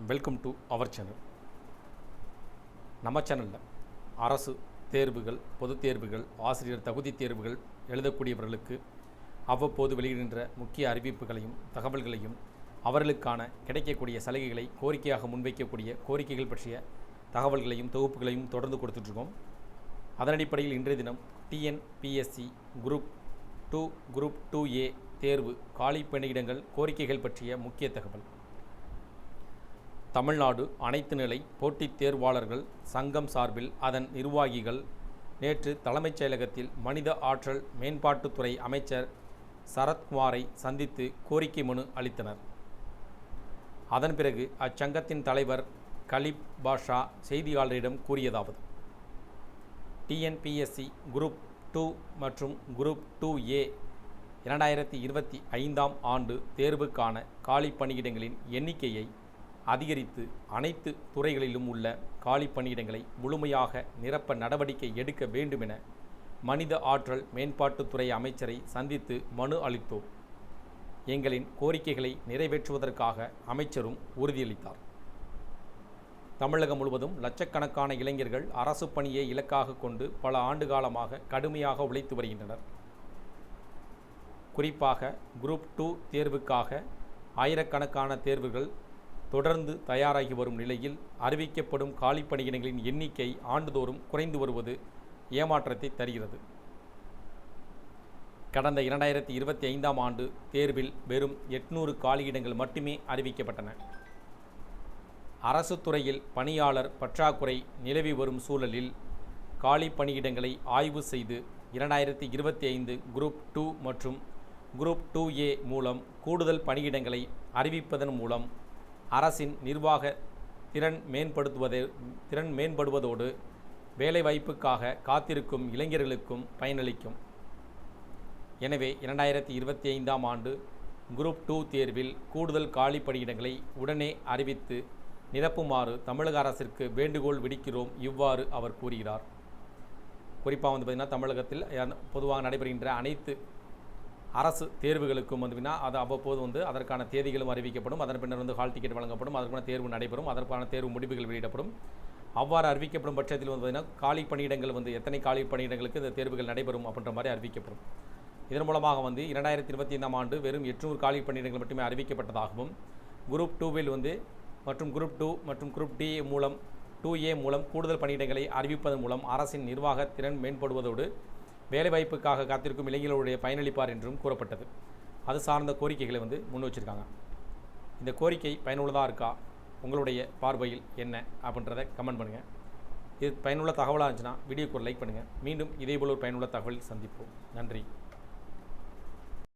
Welcome to our channel. நம்ம சேனலில் அரசு தேர்வுகள், பொதுத் தேர்வுகள், ஆசிரியர் தகுதி தேர்வுகள் எழுதக்கூடியவர்களுக்கு அவ்வப்போது வெளியிடுகின்ற முக்கிய அறிவிப்புகளையும் தகவல்களையும் அவர்களுக்கான கிடைக்கக்கூடிய சலுகைகளை கோரிக்கையாக முன்வைக்கக்கூடிய கோரிக்கைகள் பற்றிய தகவல்களையும் தொகுப்புகளையும் தொடர்ந்து கொடுத்துட்ருக்கோம். அதன் அடிப்படையில் இன்றைய தினம் டிஎன்பிஎஸ்சி குரூப் 2 குரூப் 2A தேர்வு காலி பணியிடங்கள் கோரிக்கைகள் பற்றிய முக்கிய தகவல். தமிழ்நாடு அனைத்து நிலை போட்டித் தேர்வாளர்கள் சங்கம் சார்பில் அதன் நிர்வாகிகள் நேற்று தலைமைச் செயலகத்தில் மனித ஆற்றல் மேம்பாட்டுத்துறை அமைச்சர் சரத்குமாரை சந்தித்து கோரிக்கை மனு அளித்தனர். அதன் பிறகு அச்சங்கத்தின் தலைவர் கலீப் பாஷா செய்தியாளரிடம் கூறியதாவது: டிஎன்பிஎஸ்சி குரூப் 2 மற்றும் குரூப் 2A 2025 ஆண்டு தேர்வுக்கான காலி பணியிடங்களின் எண்ணிக்கையை அதிகரித்து அனைத்து துறைகளிலும் உள்ள காலி பணியிடங்களை முழுமையாக நிரப்ப நடவடிக்கை எடுக்க வேண்டுமென மனித ஆற்றல் மேம்பாட்டுத்துறை அமைச்சரை சந்தித்து மனு அளித்தோம். எங்களின் கோரிக்கைகளை நிறைவேற்றுவதற்காக அமைச்சரும் உறுதியளித்தார். தமிழகம் முழுவதும் லட்சக்கணக்கான இளைஞர்கள் அரசு பணியை இலக்காக கொண்டு பல ஆண்டு காலமாக கடுமையாக உழைத்து வருகின்றனர். குறிப்பாக குரூப் 2 தேர்வுக்காக ஆயிரக்கணக்கான தேர்வுகள் தொடர்ந்து தயாராகி வரும் நிலையில் அறிவிக்கப்படும் காலி பணியிடங்களின் எண்ணிக்கை ஆண்டுதோறும் குறைந்து வருவது ஏமாற்றத்தை தருகிறது. கடந்த 2025 ஆண்டு தேர்வில் வெறும் 800 காலியிடங்கள் மட்டுமே அறிவிக்கப்பட்டன. அரசு துறையில் பணியாளர் பற்றாக்குறை நிலவி வரும் சூழலில் காலி பணியிடங்களை ஆய்வு செய்து 2025 குரூப் 2 மற்றும் குரூப் 2A மூலம் கூடுதல் பணியிடங்களை அறிவிப்பதன் மூலம் அரசின் நிர்வாக திறன் மேம்படுவதோடு வேலைவாய்ப்புக்காக காத்திருக்கும் இளைஞர்களுக்கும் பயனளிக்கும். எனவே 2025 ஆண்டு குரூப் 2 தேர்வில் கூடுதல் காலி பணியிடங்களை உடனே அறிவித்து நிரப்புமாறு தமிழக அரசிற்கு வேண்டுகோள் விடுக்கிறோம். இவ்வாறு அவர் கூறுகிறார். குறிப்பாக பார்த்திங்கன்னா தமிழகத்தில் பொதுவாக நடைபெறுகின்ற அனைத்து அரசு தேர்வுகளுக்கும் அது அவ்வப்போது அதற்கான தேதிகளும் அறிவிக்கப்படும். அதன் பின்னர் ஹால் டிக்கெட் வழங்கப்படும். அதற்கான தேர்வு நடைபெறும். அதற்கான தேர்வு முடிவுகள் வெளியிடப்படும். அவ்வாறு அறிவிக்கப்படும் பட்சத்தில் காலி பணியிடங்கள் எத்தனை காலி பணியிடங்களுக்கு இந்த தேர்வுகள் நடைபெறும் அப்படின்ற மாதிரி அறிவிக்கப்படும். இதன் மூலமாக 2025 ஆண்டு வெறும் 800 காலி பணியிடங்கள் மட்டுமே அறிவிக்கப்பட்டதாகவும் குரூப் 2வில் மற்றும் குரூப் 2 மற்றும் குரூப் மூலம் 2A மூலம் கூடுதல் பணியிடங்களை அறிவிப்பதன் மூலம் அரசின் நிர்வாக திறன் மேம்படுவதோடு வேலைவாய்ப்புக்காக காத்திருக்கும் இளைஞர்களுடைய பயனளிப்பார் என்றும் கூறப்பட்டது. அது சார்ந்த கோரிக்கைகளை முன் வச்சுருக்காங்க. இந்த கோரிக்கை பயனுள்ளதாக இருக்கா, உங்களுடைய பார்வையில் என்ன அப்படின்றத கமெண்ட் பண்ணுங்கள். இது பயனுள்ள தகவலாக இருந்துச்சுன்னா வீடியோக்கு ஒரு லைக் பண்ணுங்கள். மீண்டும் இதேபோல் ஒரு பயனுள்ள தகவலில் சந்திப்போம். நன்றி.